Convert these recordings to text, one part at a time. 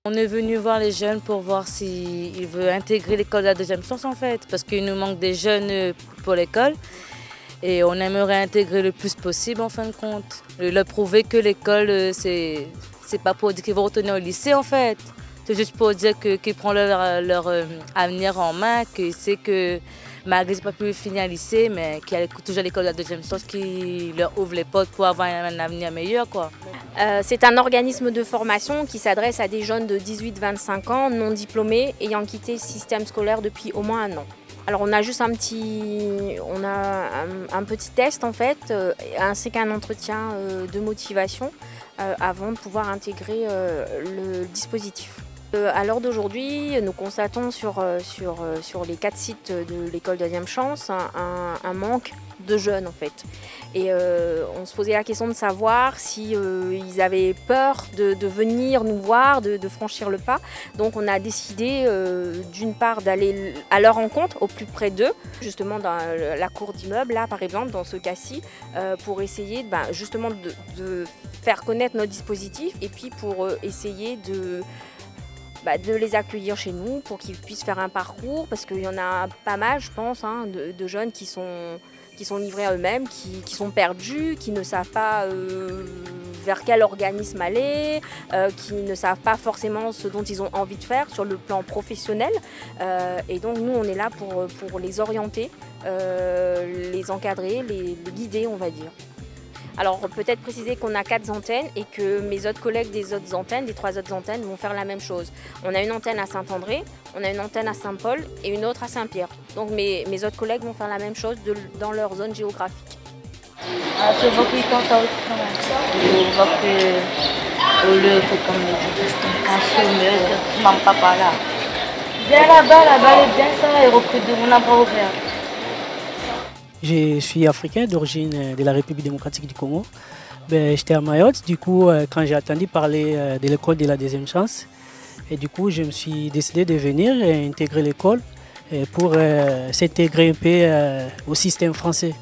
On est venu voir les jeunes pour voir s'ils veulent intégrer l'école de la deuxième chance en fait, parce qu'il nous manque des jeunes pour l'école et on aimerait intégrer le plus possible en fin de compte. Leur prouver que l'école, c'est pas pour dire qu'ils vont retourner au lycée en fait, c'est juste pour dire qu'ils prennent leur avenir en main, qu'ils savent que malgré qu'ils n'ont pas pu finir le lycée, mais qu'il y a toujours l'école de la deuxième chance qui leur ouvre les portes pour avoir un avenir meilleur, quoi. C'est un organisme de formation qui s'adresse à des jeunes de 18-25 ans non diplômés ayant quitté le système scolaire depuis au moins 1 an. Alors on a juste un petit test en fait, ainsi qu'un entretien de motivation avant de pouvoir intégrer le dispositif. À l'heure d'aujourd'hui, nous constatons sur les 4 sites de l'école Deuxième Chance un manque de jeunes en fait. Et on se posait la question de savoir si ils avaient peur de venir nous voir, de franchir le pas. Donc on a décidé d'une part d'aller à leur rencontre au plus près d'eux, justement dans la cour d'immeuble, là par exemple, dans ce cas-ci, pour essayer justement de faire connaître notre dispositif et puis pour essayer de les accueillir chez nous pour qu'ils puissent faire un parcours, parce qu'il y en a pas mal, je pense, de jeunes qui sont livrés à eux-mêmes, qui sont perdus, qui ne savent pas vers quel organisme aller, qui ne savent pas forcément ce dont ils ont envie de faire sur le plan professionnel. Et donc nous, on est là pour les orienter, les encadrer, les guider, on va dire. Alors peut-être préciser qu'on a 4 antennes et que mes autres collègues des autres antennes, des 3 autres antennes, vont faire la même chose. On a une antenne à Saint-André, on a une antenne à Saint-Paul et une autre à Saint-Pierre. Donc mes autres collègues vont faire la même chose dans leur zone géographique. Viens là-bas, bien ça et recrute de mon endroit ouvert. Je suis africain d'origine de la République démocratique du Congo. J'étais à Mayotte, du coup, quand j'ai entendu parler de l'école de la deuxième chance, et du coup, je me suis décidé de venir et intégrer l'école pour s'intégrer un peu au système français.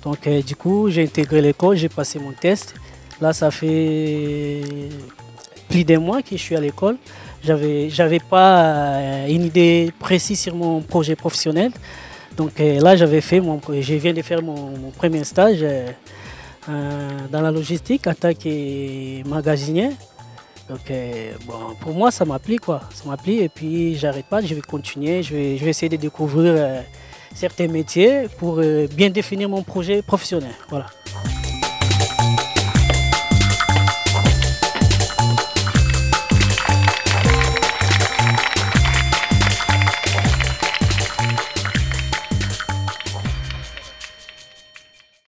Donc, du coup, j'ai intégré l'école, j'ai passé mon test. Là, ça fait plus d'1 mois que je suis à l'école. J'avais pas une idée précise sur mon projet professionnel. Donc là, je viens de faire mon premier stage dans la logistique en tant que magasinier. Donc pour moi, ça m'a plu quoi. Ça m'a plu et puis j'arrête pas, je vais continuer, je vais essayer de découvrir certains métiers pour bien définir mon projet professionnel. Voilà.